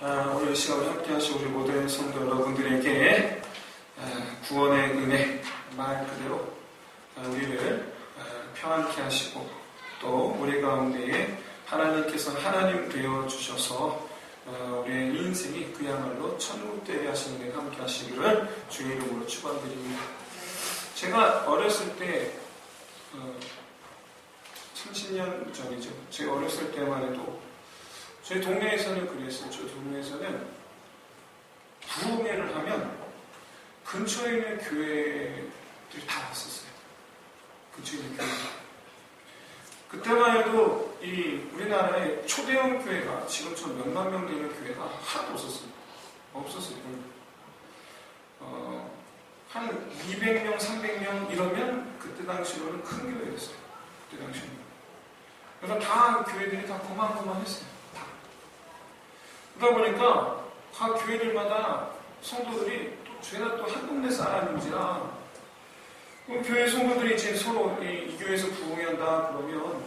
오늘 이 시간을 함께 하신 우리 모든 성도 여러분들에게 구원의 은혜, 말 그대로 우리를 평안케 하시고 또 우리 가운데에 하나님께서 하나님 되어주셔서 우리의 인생이 그야말로 천국되게 하시는 데 함께 하시기를 주의 이름으로 축원드립니다. 제가 어렸을 때 30년 전이죠. 제가 어렸을 때만 해도 저희 동네에서는 그랬어요. 저희 동네에서는 부흥회를 하면 근처에 있는 교회들이 다 왔었어요. 근처에 있는 교회. 그때만 해도 이 우리나라에 초대형 교회가 지금처럼 몇만 명 되는 교회가 하나도 없었어요. 없었어요. 한 200명, 300명 이러면 그때 당시로는 큰 교회였어요. 그때 당시는. 그래서 다 교회들이 다 고만고만했어요. 그러다 보니까 각 교회들마다 성도들이 또 죄가 또 한 동네 사람인지라 교회 성도들이 이제 서로 이 교회에서 부흥한다 그러면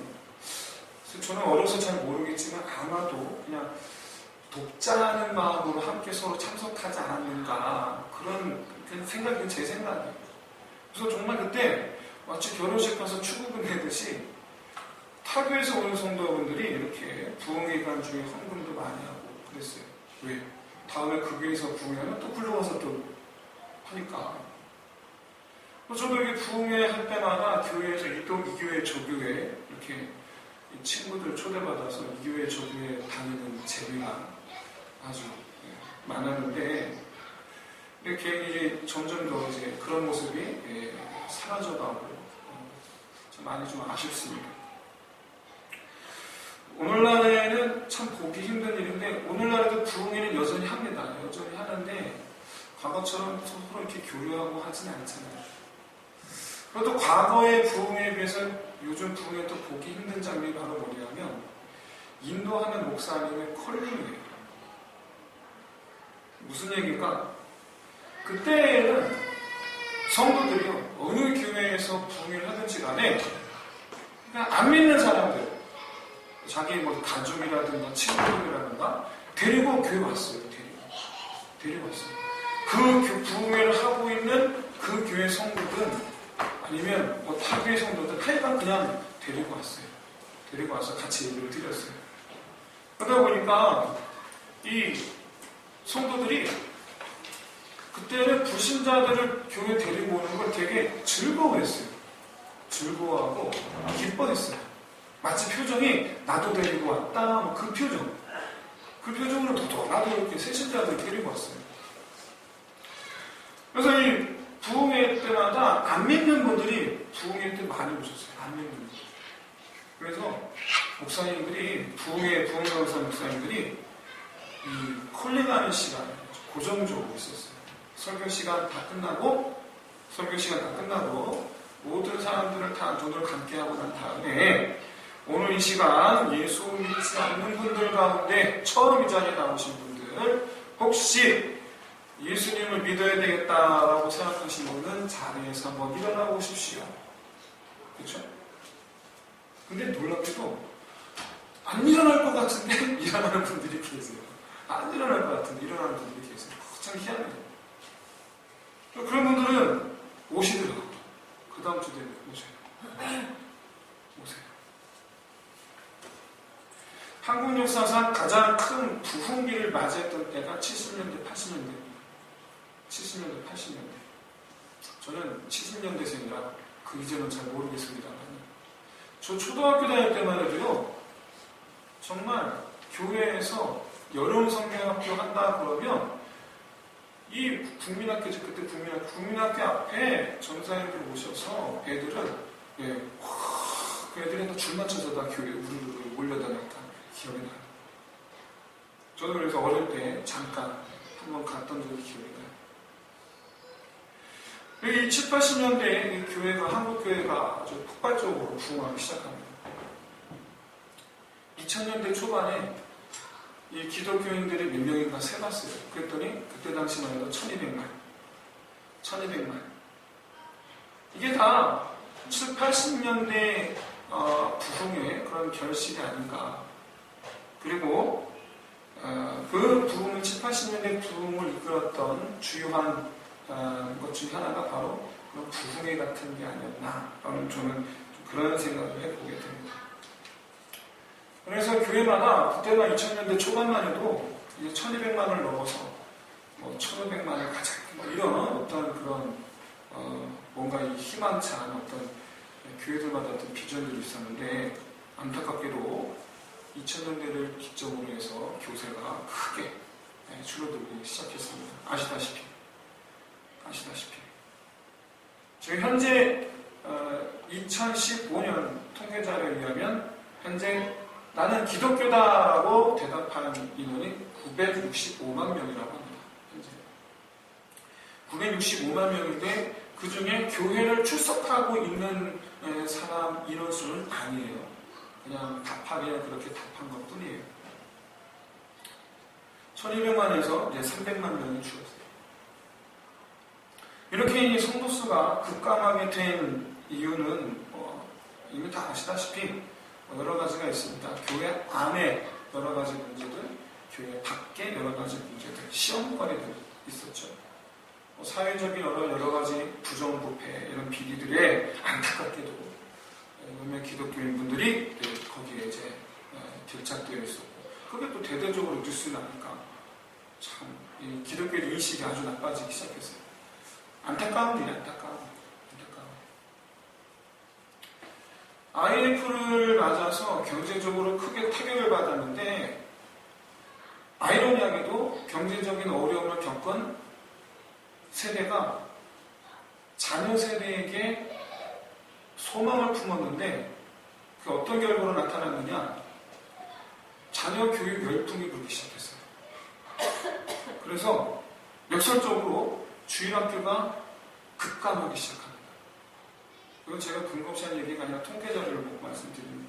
저는 어려서 잘 모르겠지만 아마도 그냥 돕자는 마음으로 함께 서로 참석하지 않았는가 그런 생각이 제 생각이에요. 그래서 정말 그때 마치 결혼식 가서 축의금 내듯이 타교에서 오는 성도분들이 이렇게 부흥회 간 중에 헌금도 많이 하고 그랬어요. 왜? 다음에 그 교회에서 부흥회하면 또 굴러가서 또 하니까. 저도 이렇게 부흥회 할 때마다 교회에서 이 교회, 저 교회 이렇게 친구들 초대받아서 이 교회, 저 교회 다니는 재미가 아주 많았는데 이렇게 이제 점점 더 이제 그런 모습이 사라져가고 많이 좀 아쉽습니다. 오늘날에는 참 보기 힘든 일인데 오늘날에도 부흥회는 여전히 합니다. 여전히 하는데 과거처럼 서로 이렇게 교류하고 하지는 않잖아요. 그래도 과거의 부흥회에 비해서 요즘 부흥회 또 보기 힘든 장면이 바로 뭐냐면 인도하는 목사님의 컬링이에요. 무슨 얘기일까? 그때는 성도들이요 어느 교회에서 부흥회를 하든지 간에 그냥 안 믿는 사람들 자기 뭐 가족이라든가 친구들이라든가 데리고 교회 왔어요. 데리고 왔어요. 그 부흥회를 하고 있는 그 교회 성도든 아니면 뭐 타 교회 성도든 하여간 그냥 데리고 왔어요. 데리고 와서 같이 예배를 드렸어요. 그러다 보니까 이 성도들이 그때는 불신자들을 교회에 데리고 오는 걸 되게 즐거워했어요. 즐거워하고 기뻐했어요. 마치 표정이 나도 데리고 왔다 뭐 그 표정 그 표정으로 나도 이렇게 새신자들 데리고 왔어요. 그래서 이 부흥회 때마다 안 믿는 분들이 부흥회 때 많이 오셨어요. 안 믿는 분들. 그래서 목사님들이 부흥 강사 목사님들이 이 콜링하는 시간에 고정적으로 있었어요. 설교 시간 다 끝나고 모든 사람들을 다 눈을 감게 하고 난 다음에 오늘 이 시간 예수 믿지 않는 분들 가운데 처음 이 자리에 나오신 분들 혹시 예수님을 믿어야 되겠다라고 생각하신 분은 자리에서 한번 일어나 보십시오. 그렇죠? 근데 놀랍게도 안 일어날 것 같은데 일어나는 분들이 계세요. 안 일어날 것 같은데 일어나는 분들이 계세요. 참 희한해요. 그런 분들은 오시더라고요. 그 다음 주 되면 오세요. 한국 역사상 가장 큰 부흥기를 맞이했던 때가 70년대, 80년대. 70년대, 80년대. 저는 70년대생이라 그 이전은 잘 모르겠습니다만 저 초등학교 다닐 때만 해도요 정말 교회에서 여름 성경학교 한다 그러면 이 국민학교죠. 그때 국민학교 앞에 전사님들 모셔서 애들은 그 애들이 줄 맞춰서 다 교회에 우르르 몰려다녔다. 기억이 나요. 저도 그래서 어릴 때 잠깐 한번 갔던 적이 기억이 나요. 이 7, 80년대에 이 교회가, 한국교회가 아주 폭발적으로 부흥하기 시작합니다. 2000년대 초반에 이 기독교인들이 몇 명인가 세봤어요. 그랬더니 그때 당시만 해도 1200만. 이게 다 7, 80년대, 80년대 부흥의 그런 결실이 아닌가. 그리고 그 부흥을 7, 80년대 부흥을 이끌었던 주요한 것 중에 하나가 바로 그런 부흥회 같은 게 아니었나 저는 좀 그런 생각을 해보게 됩니다. 그래서 교회마다 그때가 2000년대 초반만 해도 이제 1200만을 넘어서 1500만을 가자 이런 어떤 그런 뭔가 희망찬 어떤 교회들마다 어떤 비전들이 있었는데 안타깝게도 2000년대를 기점으로 해서 교세가 크게 줄어들기 시작했습니다. 아시다시피 지금 현재 2015년 통계자료에 의하면 현재 나는 기독교다라고 대답한 인원이 965만 명이라고 합니다. 현재 965만 명인데 그 중에 교회를 출석하고 있는 사람 인원수는 아니에요. 그냥 답하게 그렇게 답한 것 뿐이에요. 1200만에서 이제 300만 명이 줄었어요. 이렇게 성도수가 급감하게 된 이유는 이미 다 아시다시피 여러 가지가 있습니다. 교회 안에 여러 가지 문제들, 교회 밖에 여러 가지 문제들, 시험거리들 있었죠. 사회적인 여러 가지 부정부패 이런 비리들에 안타깝게도 몇몇 기독교인 분들이 거기에 이제 결착되어 있었고 그게 또 대대적으로 뉴스 나니까 참 이 기독교의 인식이 아주 나빠지기 시작했어요. 안타까운 일이 안타까운. IMF를 맞아서 경제적으로 크게 타격을 받았는데 아이러니하게도 경제적인 어려움을 겪은 세대가 자녀 세대에게 소망을 품었는데 그 어떤 결과로 나타났느냐? 자녀 교육 열풍이 불기 시작했어요. 그래서 역설적으로 주일학교가 급감하기 시작합니다. 이건 제가 근거 없이 하는 얘기가 아니라 통계 자료를 보고 말씀드리는 거예요.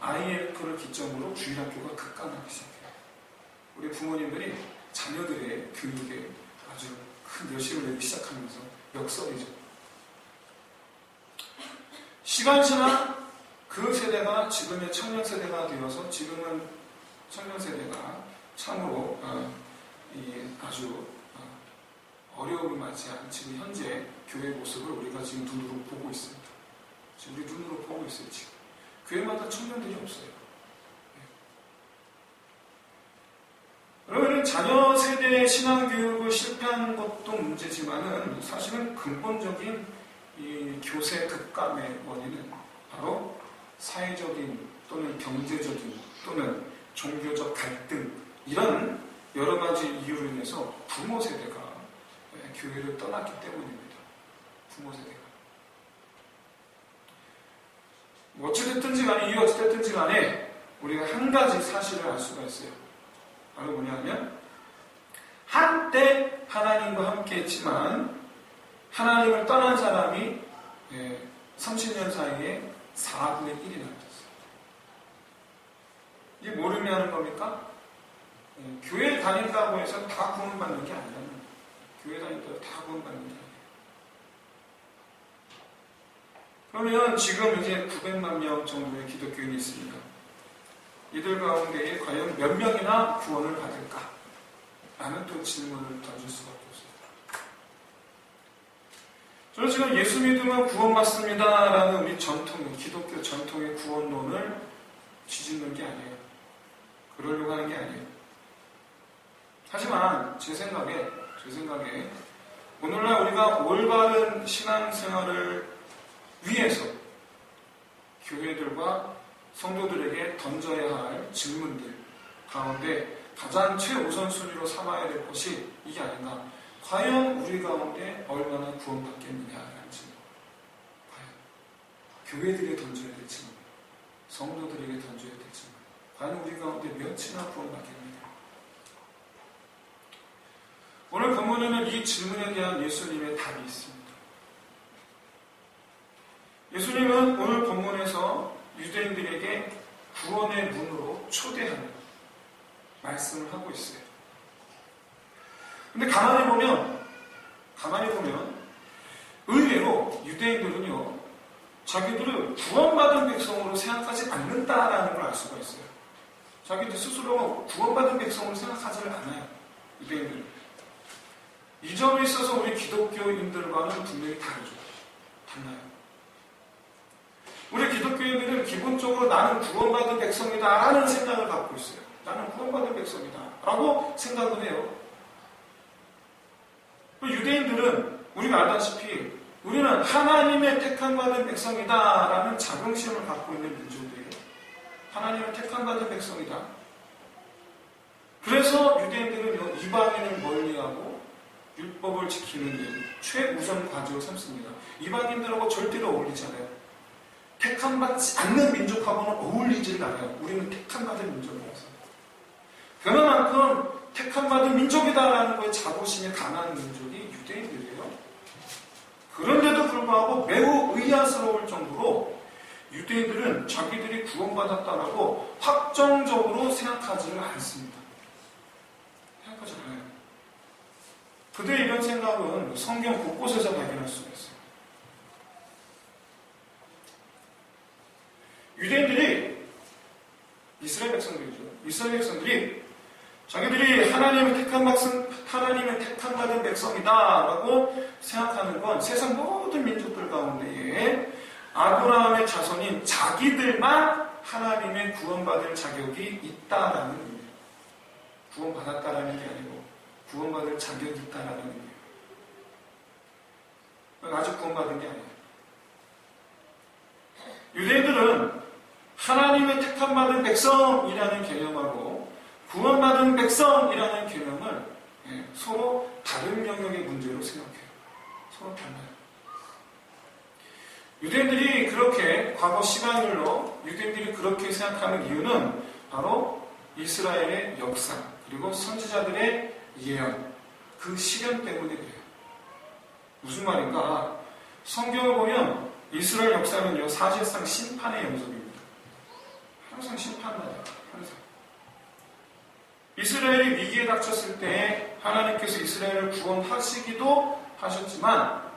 IMF를 기점으로 주일학교가 급감하기 시작해요. 우리 부모님들이 자녀들의 교육에 아주 큰 열심을 내기 시작하면서 역설이죠. 시간 지나 그 세대가 지금의 청년 세대가 되어서 지금은 청년 세대가 참으로 아주 어려움을 맞이한 지금 현재 교회 모습을 우리가 지금 눈으로 보고 있습니다. 지금 우리 눈으로 보고 있어요. 지금 교회마다 청년들이 없어요. 그러면 자녀 세대의 신앙교육을 실패한 것도 문제지만은 사실은 근본적인 이 교세 급감의 원인은 바로 사회적인 또는 경제적인 또는 종교적 갈등 이런 여러 가지 이유로 인해서 부모 세대가 교회를 떠났기 때문입니다. 부모 세대가. 어찌됐든지 간에 이유 어찌됐든지 간에 우리가 한 가지 사실을 알 수가 있어요. 바로 뭐냐면 한때 하나님과 함께 했지만 하나님을 떠난 사람이 30년 사이에 4분의 1이 남았어요. 이게 뭘 의미하는 겁니까? 교회 다닌다고 해서 다 구원받는 게 아니라는 거예요. 교회 다닌다고 다 구원받는 게 아니에요. 그러면 지금 이제 900만 명 정도의 기독교인이 있습니다. 이들 가운데에 과연 몇 명이나 구원을 받을까? 라는 또 질문을 던질 수밖에 없습니다. 저는 지금 예수 믿으면 구원받습니다 라는 우리 전통의 기독교 전통의 구원론을 뒤집는 게 아니에요. 그러려고 하는 게 아니에요. 하지만 제 생각에 오늘날 우리가 올바른 신앙생활을 위해서 교회들과 성도들에게 던져야 할 질문들 가운데 가장 최우선 순위로 삼아야 될 것이 이게 아닌가. 과연 우리 가운데 얼마나 구원받겠느냐라는 질문. 과연 교회들에게 던져야 될 질문. 성도들에게 던져야 될 질문. 과연 우리 가운데 몇이나 구원받겠느냐. 오늘 본문에는 이 질문에 대한 예수님의 답이 있습니다. 예수님은 오늘 본문에서 유대인들에게 구원의 문으로 초대하는 말씀을 하고 있어요. 근데 가만히 보면 의외로 유대인들은요 자기들을 구원받은 백성으로 생각하지 않는다라는 걸 알 수가 있어요. 자기들 스스로 구원받은 백성으로 생각하지를 않아요. 유대인들은. 이 점에 있어서 우리 기독교인들과는 분명히 다르죠. 달라요. 우리 기독교인들은 기본적으로 나는 구원받은 백성이다 라는 생각을 갖고 있어요. 나는 구원받은 백성이다 라고 생각을 해요. 유대인들은 우리가 알다시피 우리는 하나님의 택함받은 백성이다 라는 자긍심을 갖고 있는 민족이에요. 하나님의 택함받은 백성이다. 그래서 유대인들은 이방인을 멀리하고 율법을 지키는 일 최우선 과제로 삼습니다. 이방인들하고 절대로 어울리지 않아요. 택함받지 않는 민족하고는 어울리지를 않아요. 우리는 택함받은 민족이라서. 그만큼 택함받은 민족이다라는 거에 자부심이 강한 민족이 유대인들이에요. 그런데도 불구하고 매우 의아스러울 정도로 유대인들은 자기들이 구원받았다라고 확정적으로 생각하지를 않습니다. 생각하지 않아요. 그들의 이런 생각은 성경 곳곳에서 발견할 수가 있어요. 유대인들이 이스라엘 백성들이죠. 이스라엘 백성들이 자기들이 하나님의 택함받은 백성이다라고 생각하는 건 세상 모든 민족들 가운데에 아브라함의 자손인 자기들만 하나님의 구원받을 자격이 있다라는 의미예요. 구원받았다라는 게 아니고 구원받을 자격이 있다라는 의미예요. 아직 구원받은 게 아니에요. 유대인들은 하나님의 택함받은 백성이라는 개념하고 구원받은 백성이라는 개념을 서로 다른 영역의 문제로 생각해요. 서로 달라요. 유대인들이 그렇게 과거 시간이 흘러 유대인들이 그렇게 생각하는 이유는 바로 이스라엘의 역사 그리고 선지자들의 예언 그 시련 때문에 그래요. 무슨 말인가? 성경을 보면 이스라엘 역사는요 사실상 심판의 연속입니다. 항상 심판나요. 항상. 이스라엘이 위기에 닥쳤을 때 하나님께서 이스라엘을 구원하시기도 하셨지만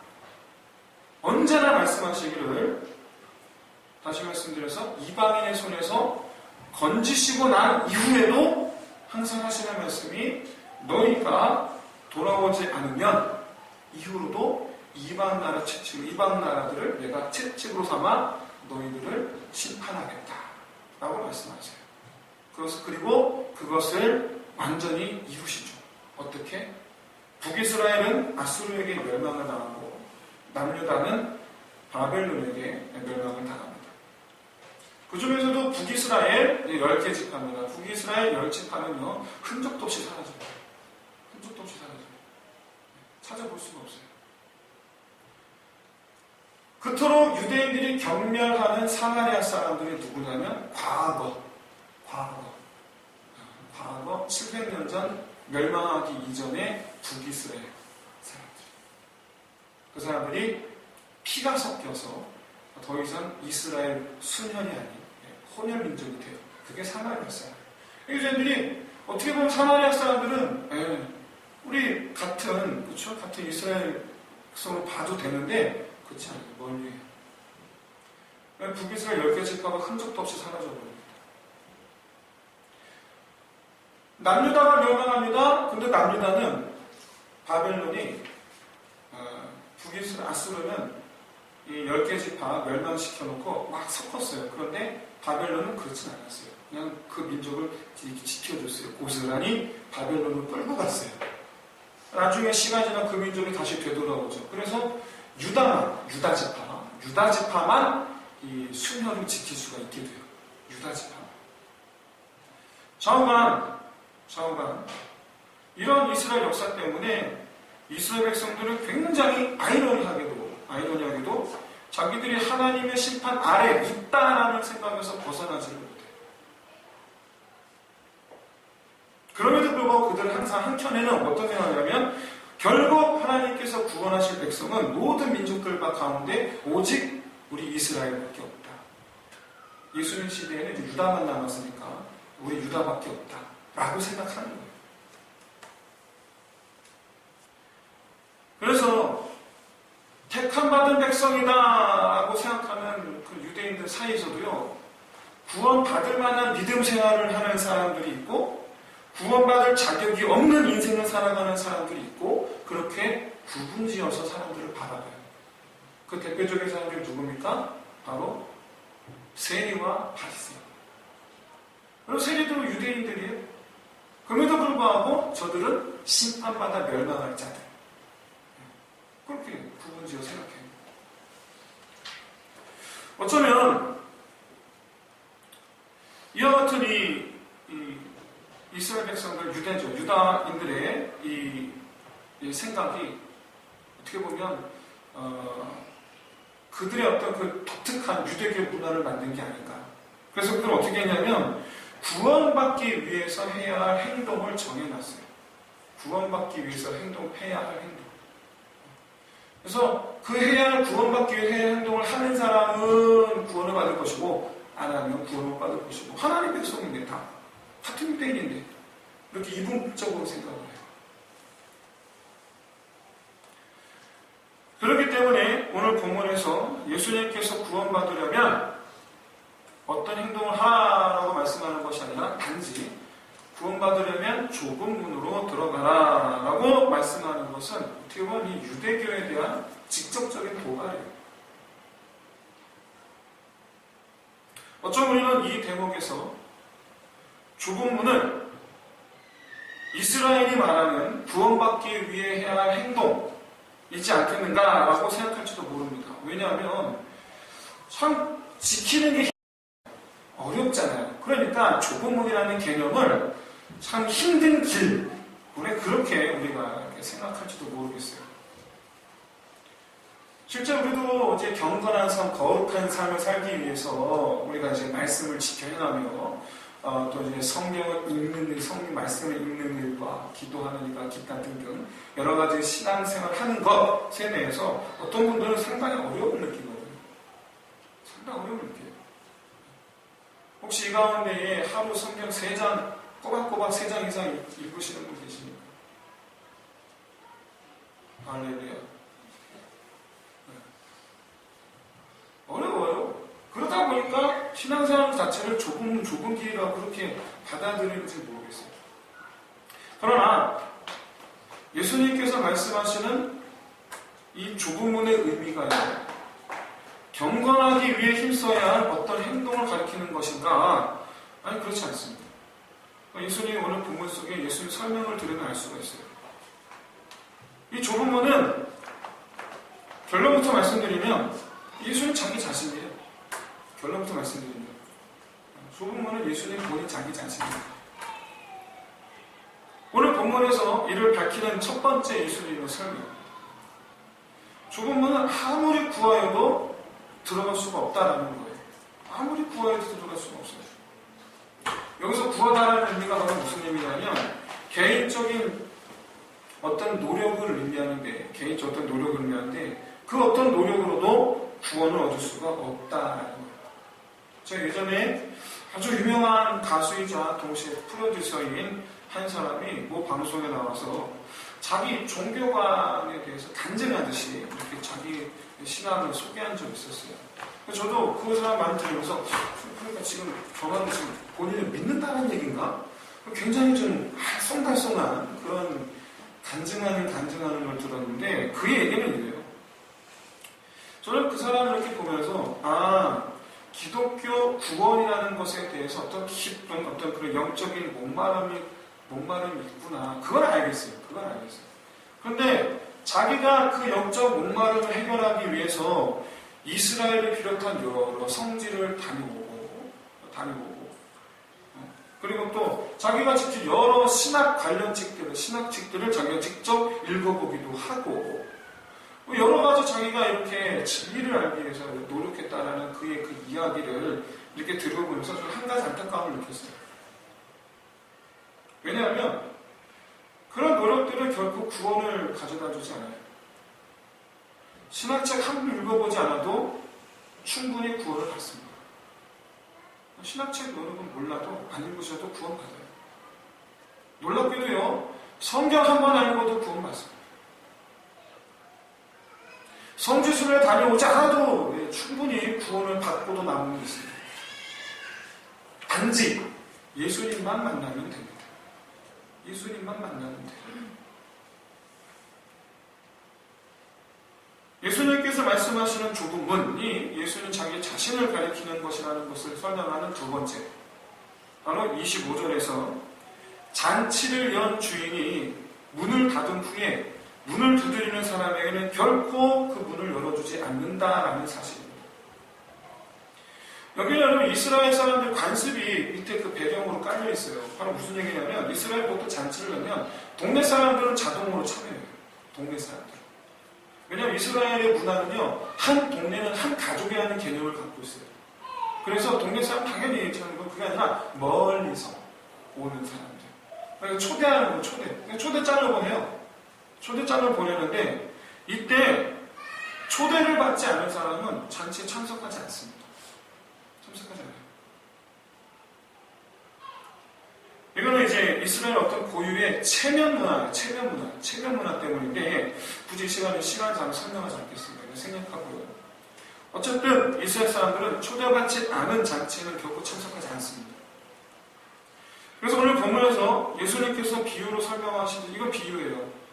언제나 말씀하시기를 다시 말씀드려서 이방인의 손에서 건지시고 난 이후에도 항상 하시는 말씀이 너희가 돌아오지 않으면 이후로도 이방 나라들을 내가 채찍으로 삼아 너희들을 심판하겠다 라고 말씀하세요. 그리고 그것을 완전히 이루시죠. 어떻게? 북이스라엘은 아수르에게 멸망을 당하고 남유다는 바벨론에게 멸망을 당합니다. 그 중에서도 북이스라엘 10개 지파입니다. 북이스라엘 10지파는요 흔적도 없이 사라져요. 흔적도 없이 사라져요. 찾아볼 수가 없어요. 그토록 유대인들이 경멸하는 사마리아 사람들이 누구냐면 과거 700년 전 멸망하기 이전의 북이스라엘 사람들. 그 사람들이 피가 섞여서 더 이상 이스라엘 순혈이 아닌 혼혈 민족이 돼요. 그게 사마리아 사람. 유대인들이 어떻게 보면 사마리아 사람들은 우리 같은 이스라엘 백성으로 봐도 되는데 그렇지 않아요. 멀리 해요. 북이스라엘 10개 지파가 흔적도 없이 사라져버립니다. 남유다가 멸망합니다. 근데 남유다는 바벨론이 북이스라엘 아수르는 이 10개 지파 멸망시켜놓고 막 섞었어요. 그런데 바벨론은 그렇진 않았어요. 그냥 그 민족을 지켜줬어요. 고스란히 바벨론을 끌고 갔어요. 나중에 시간이 지나 그 민족이 다시 되돌아오죠. 그래서 유다 지파만 이 순혈을 지킬 수가 있게 돼요. 유다 지파. 좌우간 이런 이스라엘 역사 때문에 이스라엘 백성들은 굉장히 아이러니하게도 자기들이 하나님의 심판 아래 있다라는 생각에서 벗어나지를 못해요. 그럼에도 불구하고 그들은 항상 한켠에는 어떤 생각이냐면 결국 하나님께서 구원하실 백성은 모든 민족들 가운데 오직 우리 이스라엘밖에 없다. 예수님 시대에는 유다만 남았으니까 우리 유다밖에 없다 라고 생각하는 거예요. 그래서 택함받은 백성이다 라고 생각하는 그 유대인들 사이에서도요 구원받을 만한 믿음 생활을 하는 사람들이 있고 구원받을 자격이 없는 인생을 살아가는 사람들이 있고 그렇게 구분지어서 사람들을 바라봐요. 그 대표적인 사람들이 누굽니까? 바로 세리와 바리새인. 그리고 세리들은 유대인들이에요. 그럼에도 불구하고 저들은 심판받아 멸망할 자들. 그렇게 구분지어 생각해요. 어쩌면 이와 같은 이 이스라엘 백성들, 유다인들의 이 생각이 어떻게 보면 그들의 어떤 그 독특한 유대교 문화를 만든 게 아닌가. 그래서 그들은 어떻게 했냐면 구원받기 위해서 해야 할 행동을 정해놨어요. 구원받기 위해서 해야 할 행동. 그래서 그 해야 할 구원받기 위해 해야 할 행동을 하는 사람은 구원을 받을 것이고 안 하면 구원을 못 받을 것이고 하나님 백성인데 다 같은 유대인인데 이렇게 이분적으로 생각을 해요. 그렇기 때문에 오늘 본문에서 예수님께서 구원받으려면 어떤 행동을 하라고 말씀하는 것이 아니라 단지 구원받으려면 좁은 문으로 들어가라라고 말씀하는 것은 어떻게 보면 이 유대교에 대한 직접적인 도발이에요. 어쩌면 우리는 이 대목에서 좁은 문은 이스라엘이 말하는 구원받기 위해 해야 할 행동이지 않겠는가라고 생각할지도 모릅니다. 왜냐하면 참 지키는 게 어렵잖아요. 그러니까 좁은 문이라는 개념을 참 힘든 길, 왜 그렇게 우리가 생각할지도 모르겠어요. 실제 우리도 이제 경건한 삶, 거룩한 삶을 살기 위해서 우리가 이제 말씀을 지켜 행하며 또 이제 성경을 읽는 일, 성경 말씀을 읽는 일과 기도하는 일과 기타 등등 여러 가지 신앙생활을 하는 것에 대해서 어떤 분들은 상당히 어려움을 느끼거든요. 상당히 어려움을 느껴요. 혹시 이 가운데에 하루 성경 3장, 꼬박꼬박 3장 이상 읽으시는 분 계십니까? 할렐루야. 어려워요. 그러다 보니까 신앙생활 자체를 좁은 길이라고 그렇게 받아들이는지 모르겠어요. 그러나 예수님께서 말씀하시는 이 좁은 문의 의미가요, 경건하기 위해 힘써야 할 어떤 행동을 가리키는 것인가? 아니, 그렇지 않습니다. 예수님이 오늘 본문 속에 예수님 설명을 들으면 알 수가 있어요. 이 좁은 문은 결론부터 말씀드리면 예수님 자기 자신이에요. 결론부터 말씀드립니다. 좁은 문은 예수님 본인 자기 자신이에요. 오늘 본문에서 이를 밝히는 첫 번째 예수님의 설명. 좁은 문은 아무리 구하여도 들어갈 수가 없다라는 거예요. 아무리 구하여도 들어갈 수가 없어요. 여기서 구하다라는 의미가 바로 무슨 의미냐면 개인적인 어떤 노력을 의미하는데, 개인적 어떤 노력을 의미하는데 그 어떤 노력으로도 구원을 얻을 수가 없다라는 거예요. 제가 예전에 아주 유명한 가수이자 동시에 프로듀서인 한 사람이 뭐 방송에 나와서 자기 종교관에 대해서 간증하듯이 이렇게 자기 신앙을 소개한 적이 있었어요. 저도 그 사람 말 들으면서 그러니까 지금 저는 지금 본인을 믿는다는 얘기인가? 굉장히 좀 알쏭달쏭한 그런 간증하는 걸 들었는데 그의 얘기는 이래요. 저는 그 사람을 이렇게 보면서 기독교 구원이라는 것에 대해서 어떤 깊은 어떤 그런 영적인 목마름이 있구나. 그걸 알겠어요. 그런데 자기가 그 영적 목마름을 해결하기 위해서 이스라엘을 비롯한 여러 성지를 다니고 그리고 또 자기가 직접 여러 신학 관련 신학책들을 자기가 직접 읽어보기도 하고 여러 가지 자기가 이렇게 진리를 알기 위해서 노력했다라는 그의 그 이야기를 이렇게 들어보면서 저는 한 가지 안타까움을 느꼈어요. 왜냐하면 그런 노력들은 결국 구원을 가져다 주지 않아요. 신학책 한 번 읽어보지 않아도 충분히 구원을 받습니다. 신학책 여러분 몰라도 안 읽으셔도 구원 받아요. 놀랍게도요, 성경 한 번 안 읽어도 구원 받습니다. 성지순례 다녀오지 않아도 충분히 구원을 받고도 남는 게 있습니다. 단지 예수님만 만나면 됩니다. 예수님만 만나면 돼요. 예수님께서 말씀하시는 좁은 문이 예수는 자기 자신을 가리키는 것이라는 것을 설명하는 두 번째, 바로 25절에서 잔치를 연 주인이 문을 닫은 후에 문을 두드리는 사람에게는 결코 그 문을 열어주지 않는다라는 사실입니다. 여기 여러분 이스라엘 사람들 관습이 밑에 그 배경으로 깔려 있어요. 바로 무슨 얘기냐면 이스라엘 보통 잔치를 열면 동네 사람들은 자동으로 참여해요. 동네 사람들. 왜냐하면 이스라엘의 문화는요, 한 동네는 한 가족이라는 개념을 갖고 있어요. 그래서 동네 사람 당연히 저는 그게 아니라 멀리서 오는 사람들. 그러니까 초대하는 거, 초대장을 보내요. 초대장을 보내는데 이때 초대를 받지 않은 사람은 잔치에 참석하지 않습니다. 참석하지 않아요. 이거는 이제 이스라엘 어떤 고유의 체면 문화 때문인데 굳이 시간상 설명하지 않겠습니다. 생략하고요. 어쨌든 이스라엘 사람들은 초대받지 않은 잔치에는 결코 참석하지 않습니다. 그래서 오늘 본문에서 예수님께서 비유로 설명하신 이건 비유예요.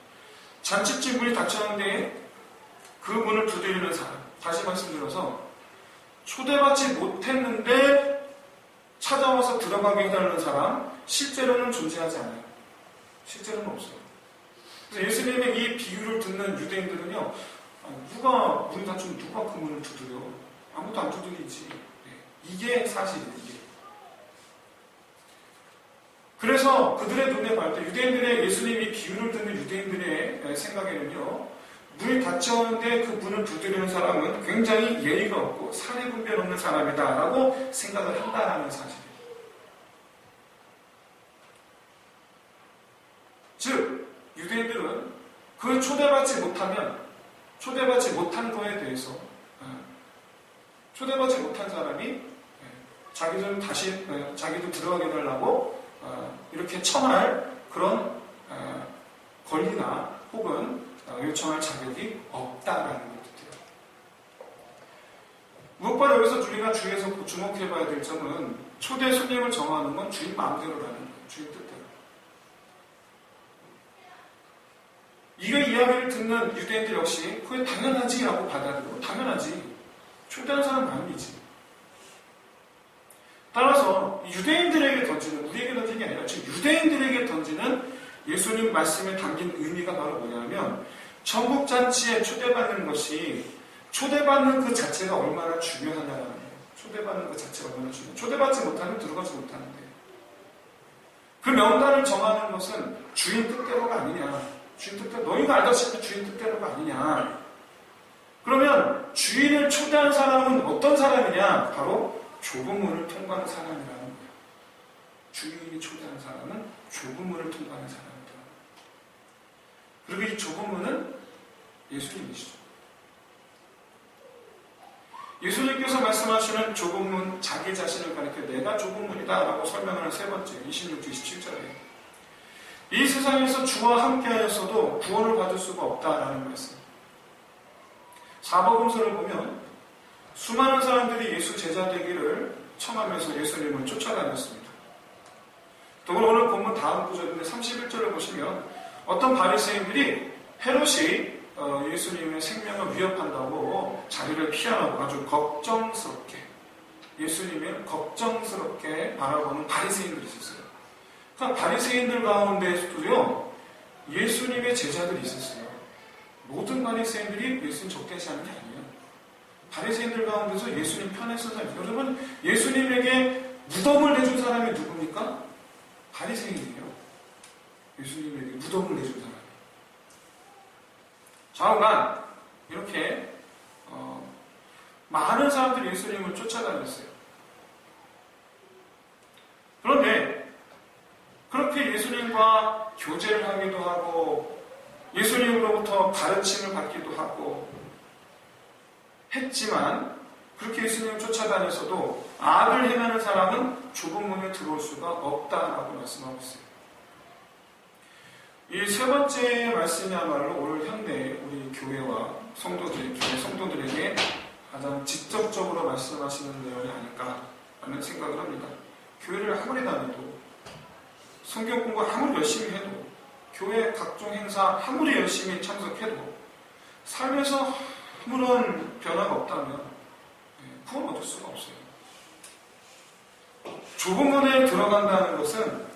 잔치집 문이 닫혔는데 그 문을 두드리는 사람, 다시 말씀드려서 초대받지 못했는데 찾아와서 들어가게 해달라는 사람, 실제로는 존재하지 않아요. 실제로는 없어요. 그래서 예수님의 이 비유를 듣는 유대인들은요, 누가 문 닫히면 누가 그 문을 두드려? 아무도 안 두드리지. 이게 사실이에요. 이게. 그래서 그들의 눈에 볼 때 유대인들의 예수님이 비유를 듣는 유대인들의 생각에는요, 문이 닫혔는데 그 문을 두드리는 사람은 굉장히 예의가 없고 사례분별 없는 사람이다라고 생각을 한다라는 사실이에요. 즉 유대인들은 그 초대받지 못한 거에 대해서 초대받지 못한 사람이 자기들 다시 자기도 들어가게 해달라고 이렇게 청할 그런 권리나 혹은 요청할 자격이 없다라는 것들이에요. 무엇보다 여기서 우리가 주의해서 주목해봐야 될 점은 초대 손님을 정하는 건 주인 마음대로라는 거예요. 주인 뜻대로. 이 이야기를 듣는 유대인들 역시 그게 당연하지라고 받아들이고 당연하지. 초대하는 사람 마음이지. 따라서 유대인들에게 던지는, 우리에게 던지는 게 아니라 지금 유대인들에게 던지는 예수님 말씀에 담긴 의미가 바로 뭐냐면 천국잔치에 초대받는 것이 초대받는 그 자체가 얼마나 중요하냐는 거예요. 초대받는 그 자체가 얼마나 중요해요. 초대받지 못하면 들어가지 못하는데 그 명단을 정하는 것은 주인 뜻대로가 아니냐. 주인 뜻대로, 너희가 알다시피 주인 뜻대로가 아니냐. 그러면 주인을 초대한 사람은 어떤 사람이냐? 바로 좁은 문을 통과하는 사람이라는 거예요. 주인이 초대한 사람은 좁은 문을 통과하는 사람이다. 그리고 이 좁은 문은 예수님이시죠. 예수님께서 말씀하시는 좁은 문, 자기 자신을 가리켜 내가 좁은 문이다 라고 설명하는 세 번째, 26, 27절에 이 세상에서 주와 함께하였어도 구원을 받을 수가 없다라는 말씀. 사복음서를 보면 수많은 사람들이 예수 제자 되기를 청하면서 예수님을 쫓아다녔습니다. 더불어 오늘 본문 다음 구절인데 31절을 보시면 어떤 바리새인들이 헤롯이 예수님의 생명을 위협한다고 자리를 피하고 아주 걱정스럽게 예수님을 걱정스럽게 바라보는 바리새인들이 있었어요. 그러니까 바리새인들 가운데서도요 예수님의 제자들이 있었어요. 모든 바리새인들이 예수님 적대시하는 게 아니에요. 바리새인들 가운데서 예수님 편에 선 사람, 여러분 예수님에게 무덤을 내준 사람이 누굽니까? 바리새인이에요. 예수님에게 무덤을 내준 사람. 좌우간 이렇게 많은 사람들이 예수님을 쫓아다녔어요. 그런데 그렇게 예수님과 교제를 하기도 하고 예수님으로부터 가르침을 받기도 하고 했지만 그렇게 예수님을 쫓아다녔어도 악을 행하는 사람은 좁은 문에 들어올 수가 없다라고 말씀하고 있어요. 이 세 번째 말씀이야말로 오늘 현대 우리 교회 성도들에게 가장 직접적으로 말씀하시는 내용이 아닐까라는 생각을 합니다. 교회를 아무리 다녀도, 성경 공부 아무리 열심히 해도, 교회 각종 행사 아무리 열심히 참석해도 삶에서 아무런 변화가 없다면 구원 얻을 수가 없어요. 좁은 문에 들어간다는 것은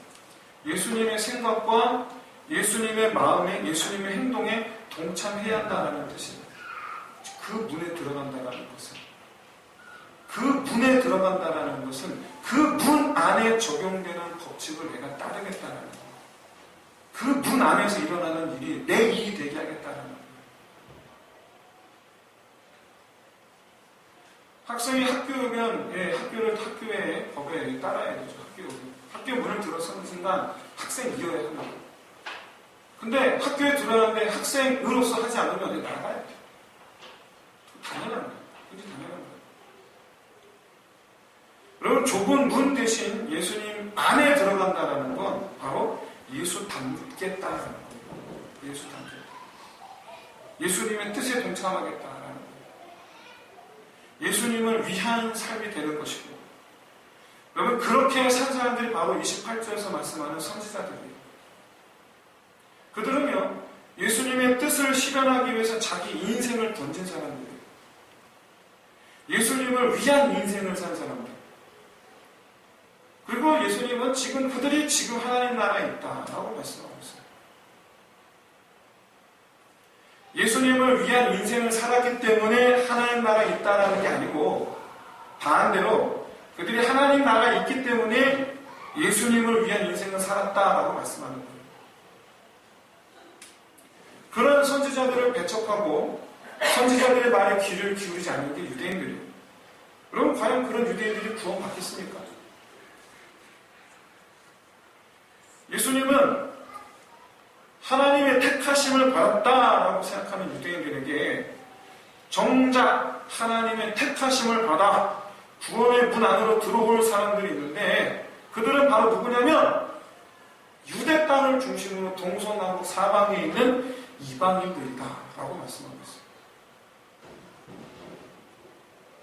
예수님의 생각과 예수님의 마음에, 예수님의 행동에 동참해야 한다는 뜻입니다. 그 문에 들어간다는 것은, 그 문에 들어간다는 것은 그 문 안에 적용되는 법칙을 내가 따르겠다는 거예요. 그 문 안에서 일어나는 일이 내 일이 되게 하겠다는 거예요. 학생이 학교에 오면 학교의 법에 따라야 되죠. 학교 문을 들어서는 순간 학생이어야 합니다. 근데 학교에 들어가는데 학생으로서 하지 않으면 나가야 돼요. 당연한 거예요. 굉장히 당연한 거예요. 여러분, 좁은 문 대신 예수님 안에 들어간다는 건 바로 예수 닮겠다는 거예요. 예수 닮겠다. 예수님의 뜻에 동참하겠다라는 거예요. 예수님을 위한 삶이 되는 것이고, 여러분, 그렇게 산 사람들이 바로 28절에서 말씀하는 선지자들이에요. 그들은요, 예수님의 뜻을 실현하기 위해서 자기 인생을 던진 사람들이에요. 예수님을 위한 인생을 산 사람들. 그리고 예수님은 그들이 지금 하나님 나라에 있다라고 말씀하고 있어요. 예수님을 위한 인생을 살았기 때문에 하나님 나라에 있다라는 게 아니고, 반대로 그들이 하나님 나라에 있기 때문에 예수님을 위한 인생을 살았다라고 말씀하는 거예요. 그런 선지자들을 배척하고 선지자들의 말에 귀를 기울이지 않는 게 유대인들이에요. 그럼 과연 그런 유대인들이 구원받겠습니까? 예수님은 하나님의 택하심을 받았다라고 생각하는 유대인들에게 정작 하나님의 택하심을 받아 구원의 문 안으로 들어올 사람들이 있는데, 그들은 바로 누구냐면 유대 땅을 중심으로 동서남북 사방에 있는 이방인들이다 라고 말씀하고 있어요.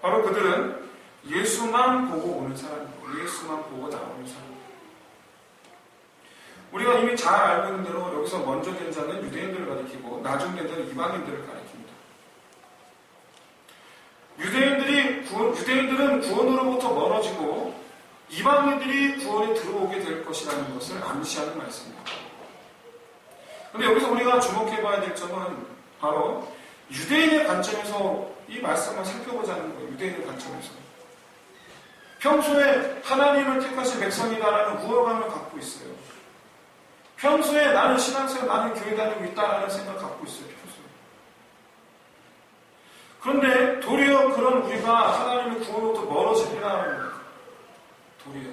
바로 그들은 예수만 보고 오는 사람이고, 예수만 보고 나오는 사람. 우리가 이미 잘 알고 있는 대로 여기서 먼저 된 자는 유대인들을 가리키고 나중 된 자는 이방인들을 가리킵니다. 유대인들은 구원으로부터 멀어지고 이방인들이 구원에 들어오게 될 것이라는 것을 암시하는 말씀입니다. 그런데 여기서 우리가 주목해봐야 될 점은 바로 유대인의 관점에서 이 말씀을 살펴보자는 거예요. 유대인의 관점에서. 평소에 하나님을 택하신 백성이다라는 우월감을 갖고 있어요. 평소에 나는 신앙생활, 나는 교회 다니고 있다라는 생각을 갖고 있어요. 평소에. 그런데 도리어 그런 우리가 하나님의 구원으로부터 멀어지리라는 거예요. 도리어.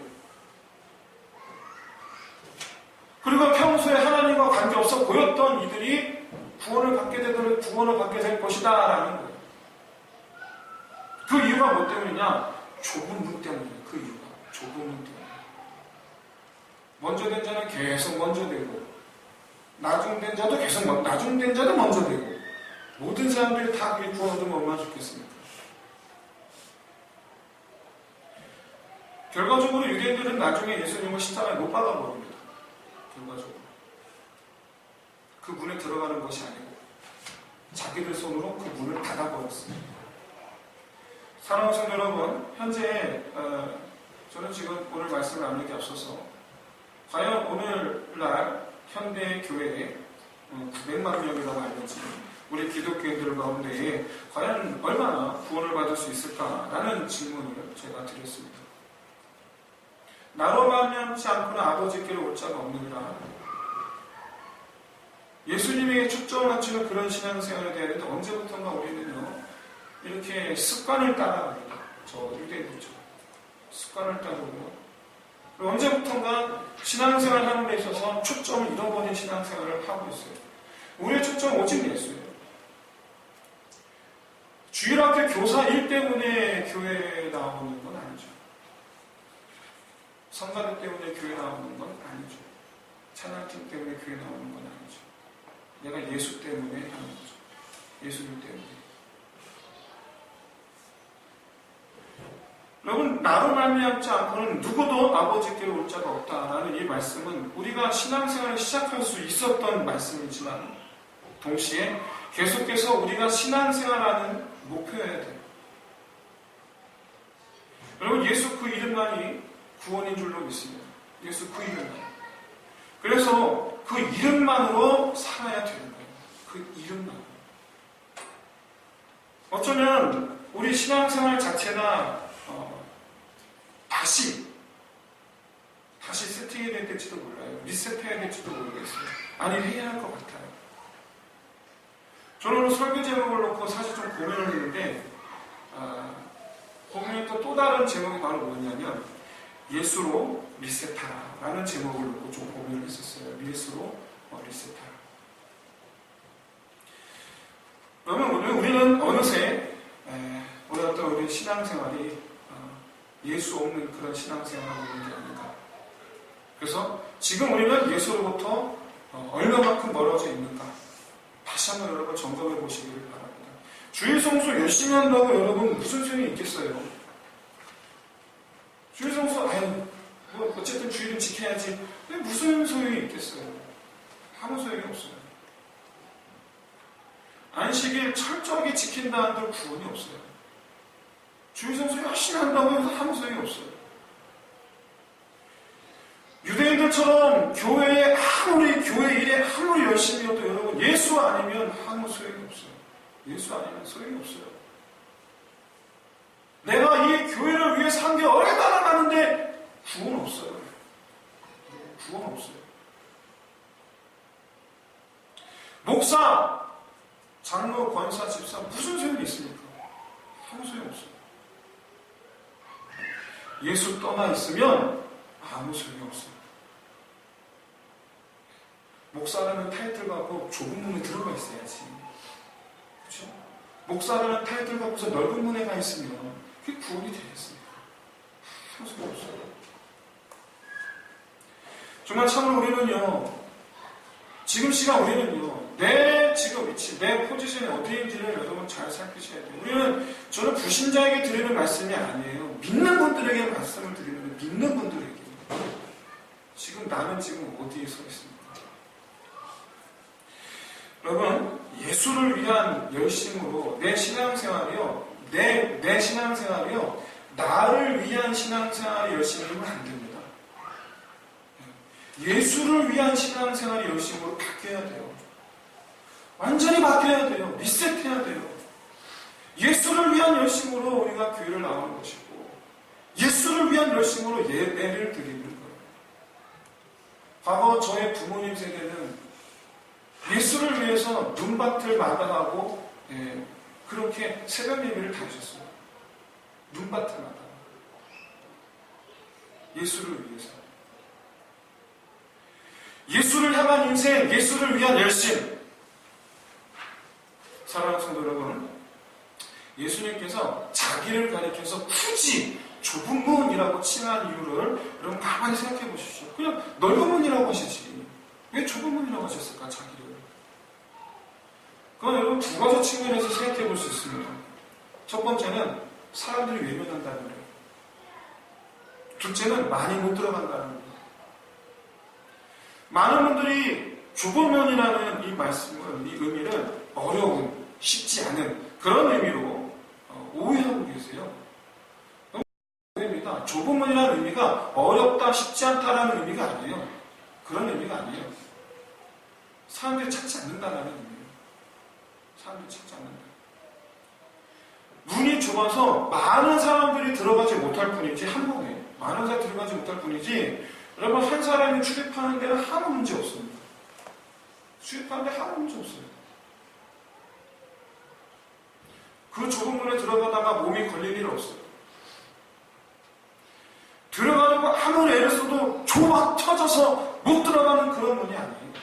그리고 평소에 하나님과 관계없어 보였던 이들이 구원을 받게 될 것이다 라는 거예요. 그 이유가 뭐 때문이냐? 좁은 문 때문이에요. 그 이유가 좁은 문 때문에. 먼저 된 자는 계속 먼저 되고, 나중 된 자도 계속 나중 된 자도 먼저 되고, 모든 사람들이 다 그게 구원 얻으면 얼마나 좋겠습니까? 결과적으로 유대인들은 나중에 예수님을 십자가에 못 박아버립니다. 결과적으로. 그 문에 들어가는 것이 아니고 자기들 손으로 그 문을 닫아버렸습니다. 사랑하는 성도 여러분, 현재 저는 지금 오늘 말씀을 나누는 게 앞서서 과연 오늘날 현대 교회에 900만 명이라고 알려진 우리 기독교인들 가운데에 과연 얼마나 구원을 받을 수 있을까라는 질문을 제가 드렸습니다. 나로 말미암지 않고는 아버지께로 올 자가 없느니라. 예수님에게 초점을 맞추는 그런 신앙생활에 대해 언제부턴가 우리는요, 이렇게 습관을 따라갑니다. 저 유대인들처럼 습관을 따르고요. 언제부턴가 신앙생활 하는 데 있어서 초점을 잃어버린 신앙생활을 하고 있어요. 우리의 초점은 오직 예수예요. 주일학교 교사 일 때문에 교회에 나오는 건 아니죠. 성가대 때문에 교회 나오는 건 아니죠. 찬양팀 때문에 교회 나오는 건 아니죠. 내가 예수 때문에 하는 거죠. 예수님 때문에. 여러분, 나로 말미암지 않고는 누구도 아버지께로 올 자가 없다라는 이 말씀은 우리가 신앙생활을 시작할 수 있었던 말씀이지만 동시에 계속해서 우리가 신앙생활하는 목표여야 돼요. 여러분, 예수 그 이름만이 구원인 줄로 믿습니다. 예수 그 이름만. 그래서 그 이름만으로 살아야 되는 거예요. 그 이름만. 어쩌면 우리 신앙생활 자체가 다시 세팅해야 될지도 몰라요. 리셋해야 될지도 모르겠어요. 아니, 해야 할 것 같아요. 저는 오늘 설교 제목을 놓고 사실 좀 고민을 했는데 고민했던 또 다른 제목이 바로 뭐냐면 예수로 리셋하라 라는 제목을 놓고 좀 고민을 했었어요. 예수로 리셋하라. 그러면 우리는 어느새 우리 신앙생활이 예수 없는 그런 신앙생활을 하고 있는 게 아닌가. 그래서 지금 우리는 예수로부터 얼마만큼 멀어져 있는가. 다시 한번 여러분 점검해 보시기를 바랍니다. 주일 성수 열심히 한다고 여러분 무슨 소용이 있겠어요? 주일 성수 어쨌든 주일은 지켜야지. 무슨 소용이 있겠어요? 아무 소용이 없어요. 안식일 철저하게 지킨다 한들 구원이 없어요. 주일 성수 열심히 한다고 해서 아무 소용이 없어요. 유대인들처럼 교회 일에 아무리 열심히 해도 여러분 예수 아니면 아무 소용이 없어요. 예수 아니면 소용이 없어요. 내가 이 교회를 위해서 한 게 얼마나 많은데 구원 없어요. 구원 없어요. 목사, 장로, 권사, 집사 무슨 소용이 있습니까? 아무 소용 없어요. 예수 떠나 있으면 아무 소용이 없어요. 목사라는 타이틀 갖고 좁은 문에 들어가 있어야지. 그렇죠? 목사라는 타이틀 갖고서 넓은 문에 가 있으면 그게 구원이 되겠습니까? 아무 소용이 없어요. 정말 참으로 우리는요, 지금 시간 우리는요, 내 지금 위치, 내 포지션이 어디인지를 여러분 잘 살피셔야 돼요. 저는 불신자에게 드리는 말씀이 아니에요. 믿는 분들에게 말씀을 드리는 거예요. 믿는 분들에게. 나는 지금 어디에 서 있습니까? 여러분, 예수를 위한 열심으로 내 신앙생활이요, 내 신앙생활이요, 나를 위한 신앙생활이 열심이면 안 됩니다. 예수를 위한 신앙생활이 열심으로 바뀌어야 돼요. 완전히 바뀌어야 돼요. 리셋해야 돼요. 예수를 위한 열심으로 우리가 교회를 나오는 것이고, 예수를 위한 열심으로 예배를 드리는 거예요. 과거 저의 부모님 세대는 예수를 위해서 눈밭을 마다하고 그렇게 새벽 예배를 다니셨어요. 눈밭을 마다. 예수를 위해서. 예수를 향한 인생, 예수를 위한 열심. 사랑하는 성도 여러분, 예수님께서 자기를 가리켜서 굳이 좁은 문이라고 칭한 이유를 여러분 가만히 생각해 보십시오. 그냥 넓은 문이라고 하시지. 왜 좁은 문이라고 하셨을까, 자기를? 그건 여러분 두 가지 측면에서 생각해 볼 수 있습니다. 첫 번째는 사람들이 외면한다는 거예요. 둘째는 많이 못 들어간다는 거예요. 많은 분들이 좁은 문이라는 이 말씀을, 이 의미를 어려운, 쉽지 않은 그런 의미로 오해하고 계세요. 오해입니다. 좁은 문이라는 의미가 어렵다, 쉽지 않다라는 의미가 아니에요. 그런 의미가 아니에요. 사람들이 찾지 않는다라는 의미예요. 사람들이 찾지 않는다. 문이 좁아서 많은 사람들이 들어가지 못할 뿐이지, 한 번에 많은 사람이 들어가지 못할 뿐이지, 여러분 한 사람이 출입하는 데는 아무 문제 없습니다. 출입하는 데 아무 문제 없어요. 그 좁은 문에 들어가다가 몸이 걸릴 일 없어요. 들어가려고 아무리 애를 써도 좁아 터져서 못 들어가는 그런 문이 아니에요.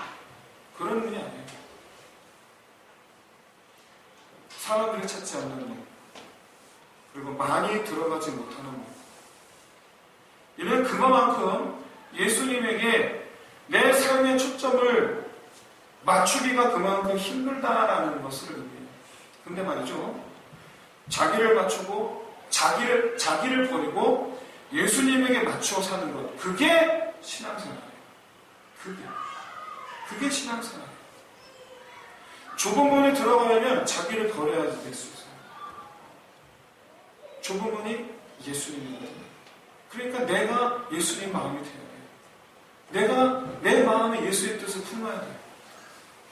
그런 문이 아니에요. 사람들이 찾지 않는 문, 그리고 많이 들어가지 못하는 문. 이는 그만큼 예수님에게 내 삶의 초점을 맞추기가 그만큼 힘들다라는 것을 의미해요. 근데 말이죠, 자기를 맞추고 자기를 버리고 예수님에게 맞춰 사는 것, 그게 신앙생활이에요. 그게 신앙생활이에요. 좁은 문에 들어가려면 자기를 버려야 될 수 있어요. 좁은 문이 예수님이거든요. 그러니까 내가 예수님 마음이 돼야 돼요. 내가 내 마음에 예수의 뜻을 품어야 돼요.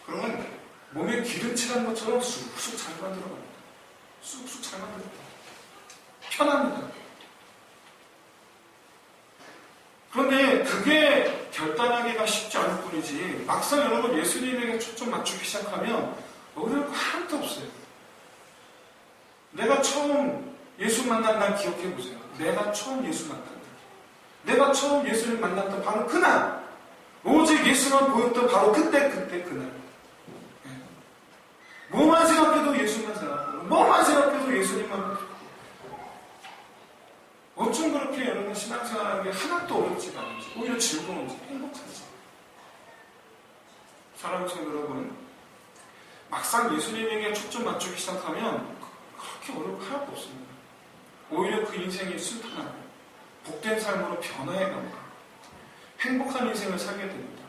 그러면 몸에 기름칠한 것처럼 쑥쑥 잘 만들어갑니다. 쑥쑥 잘 만들어갑니다. 편합니다. 그런데 그게 결단하기가 쉽지 않을 뿐이지, 막상 여러분 예수님에게 초점 맞추기 시작하면 어려울 거 하나도 없어요. 내가 처음 예수 만난 날 기억해 보세요. 내가 처음 예수 만난 날, 내가 처음 예수를 만났던 바로 그날, 오직 예수만 보였던 바로 그날. 뭐만 생각해도 예수만 생각하고, 뭐만 생각해도 예수님만 생각하고. 어쩜 그렇게 여러분 신앙생활하는 게 하나도 어렵지가 않은지, 오히려 즐거운지, 행복한지. 사랑하는 성도 여러분, 막상 예수님에게 초점 맞추기 시작하면 그렇게 어려울 거 하나도 없습니다. 오히려 그 인생이 순탄하고 복된 삶으로 변화해갑니다. 행복한 인생을 살게 됩니다.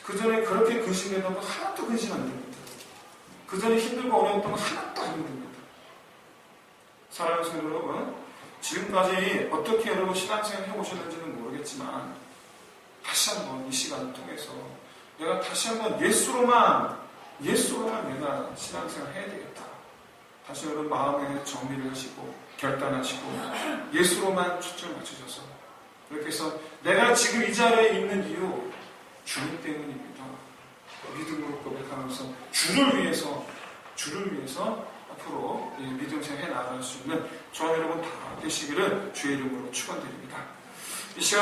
그 전에 그렇게 근심되던 거 하나도 근심 안 됩니다. 그 전에 힘들고 어려웠던 거 하나도 안 힘듭니다. 사랑하는 성도 여러분, 지금까지 어떻게 여러분 신앙생활 해보셨는지는 모르겠지만, 다시 한번 이 시간을 통해서 내가 다시 한번 예수로만 내가 신앙생활 해야 되겠다. 다시 여러분 마음에 정리를 하시고 결단하시고 예수로만 초점을 맞추셔서, 그렇게 해서 내가 지금 이 자리에 있는 이유 주님 때문입니다. 믿음으로 고백하면서 주를 위해서 앞으로 믿음 생활 해 나갈 수 있는 저와 여러분 다 되시기를 주의 이름으로 축원드립니다. 이 시간